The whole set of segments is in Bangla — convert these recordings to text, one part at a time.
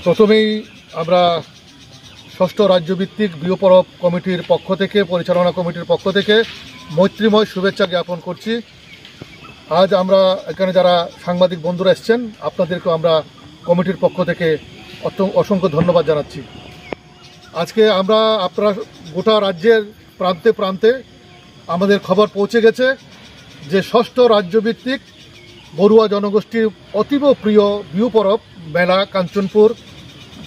প্রথমেই আমরা ষষ্ঠ রাজ্যভিত্তিক বিউপরব কমিটির পক্ষ থেকে, পরিচালনা কমিটির পক্ষ থেকে মৈত্রীময় শুভেচ্ছা জ্ঞাপন করছি। আজ আমরা এখানে যারা সাংবাদিক বন্ধুরা এসছেন, আপনাদেরকেও আমরা কমিটির পক্ষ থেকে অসংখ্য ধন্যবাদ জানাচ্ছি। আজকে আমরা আপনারা গোটা রাজ্যের প্রান্তে প্রান্তে আমাদের খবর পৌঁছে গেছে যে ষষ্ঠ রাজ্যভিত্তিক বড়ুয়া জনগোষ্ঠীর অতীব প্রিয় বিউপরব মেলা কাঞ্চনপুর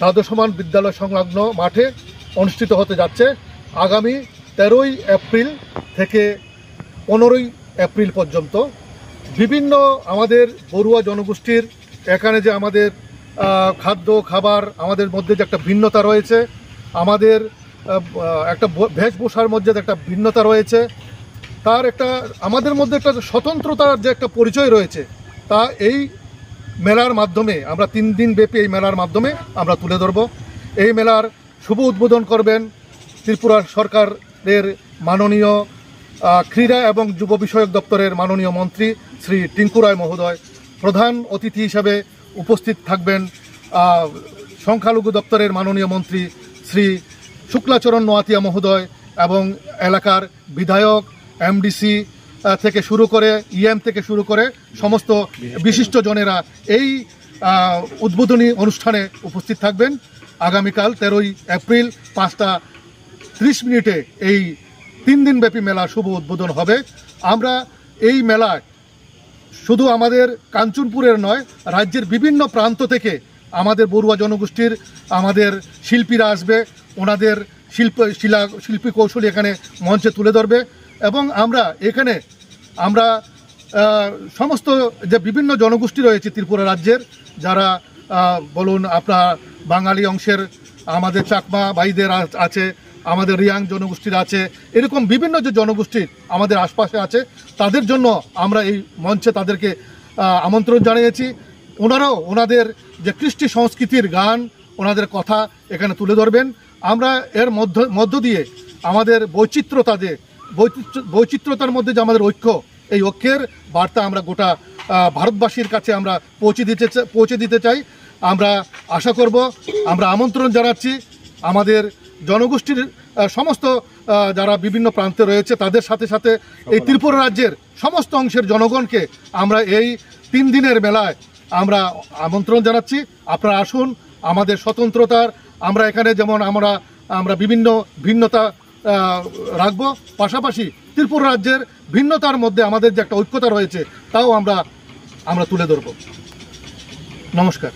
দ্বাদশমান বিদ্যালয় সংলগ্ন মাঠে অনুষ্ঠিত হতে যাচ্ছে আগামী 13ই এপ্রিল থেকে 15ই এপ্রিল পর্যন্ত। বিভিন্ন আমাদের বড়ুয়া জনগোষ্ঠীর এখানে যে আমাদের খাদ্য খাবার, আমাদের মধ্যে যে একটা ভিন্নতা রয়েছে, আমাদের একটা বেশভূষার মধ্যে যে একটা ভিন্নতা রয়েছে, তার একটা আমাদের মধ্যে একটা স্বতন্ত্রতার যে একটা পরিচয় রয়েছে, তা এই মেলার মাধ্যমে আমরা 3 দিন ব্যাপী এই মেলার মাধ্যমে আমরা তুলে ধরব। এই মেলার শুভ উদ্বোধন করবেন ত্রিপুরা সরকারের মাননীয় ক্রীড়া এবং যুব বিষয়ক দপ্তরের মাননীয় মন্ত্রী শ্রী টিঙ্কু রায় মহোদয়। প্রধান অতিথি হিসাবে উপস্থিত থাকবেন সংখ্যালঘু দপ্তরের মাননীয় মন্ত্রী শ্রী শুক্লাচরণ নোয়াতিয়া মহোদয় এবং এলাকার বিধায়ক, এমডিসি থেকে শুরু করে ইএম থেকে শুরু করে সমস্ত বিশিষ্টজনেরা এই উদ্বোধনী অনুষ্ঠানে উপস্থিত থাকবেন। আগামীকাল 13ই এপ্রিল 5টা 30 এই 3 দিনব্যাপী মেলা শুভ উদ্বোধন হবে। আমরা এই মেলায় শুধু আমাদের কাঞ্চনপুরের নয়, রাজ্যের বিভিন্ন প্রান্ত থেকে আমাদের বড়ুয়া জনগোষ্ঠীর আমাদের শিল্পীরা আসবে, ওনাদের শিল্পী কৌশলী এখানে মঞ্চে তুলে ধরবে এবং আমরা এখানে সমস্ত যে বিভিন্ন জনগোষ্ঠী রয়েছে ত্রিপুরা রাজ্যের, যারা বলুন আপনার বাঙালি অংশের আমাদের চাকমা ভাইদের আছে, আমাদের রিয়াং জনগোষ্ঠীর আছে, এরকম বিভিন্ন যে জনগোষ্ঠীর আমাদের আশপাশে আছে, তাদের জন্য আমরা এই মঞ্চে তাদেরকে আমন্ত্রণ জানিয়েছি। ওনারাও ওনাদের যে কৃষ্টি সংস্কৃতির গান, ওনাদের কথা এখানে তুলে ধরবেন। আমরা এর মধ্য দিয়ে আমাদের বৈচিত্র্যতার মধ্যে যে আমাদের ঐক্য, এই ঐক্যের বার্তা আমরা গোটা ভারতবাসীর কাছে আমরা পৌঁছে দিতে চাই। আমরা আশা করব, আমরা আমন্ত্রণ জানাচ্ছি আমাদের জনগোষ্ঠীর সমস্ত যারা বিভিন্ন প্রান্তে রয়েছে, তাদের সাথে সাথে এই ত্রিপুরা রাজ্যের সমস্ত অংশের জনগণকে আমরা এই 3 দিনের মেলায় আমরা আমন্ত্রণ জানাচ্ছি। আপনারা আসুন। আমাদের স্বতন্ত্রতার আমরা এখানে যেমন আমরা বিভিন্ন ভিন্নতা রাখব, পাশাপাশি ত্রিপুরা রাজ্যের ভিন্নতার মধ্যে আমাদের যে একটা ঐক্যতা রয়েছে, তাও আমরা তুলে ধরব। নমস্কার।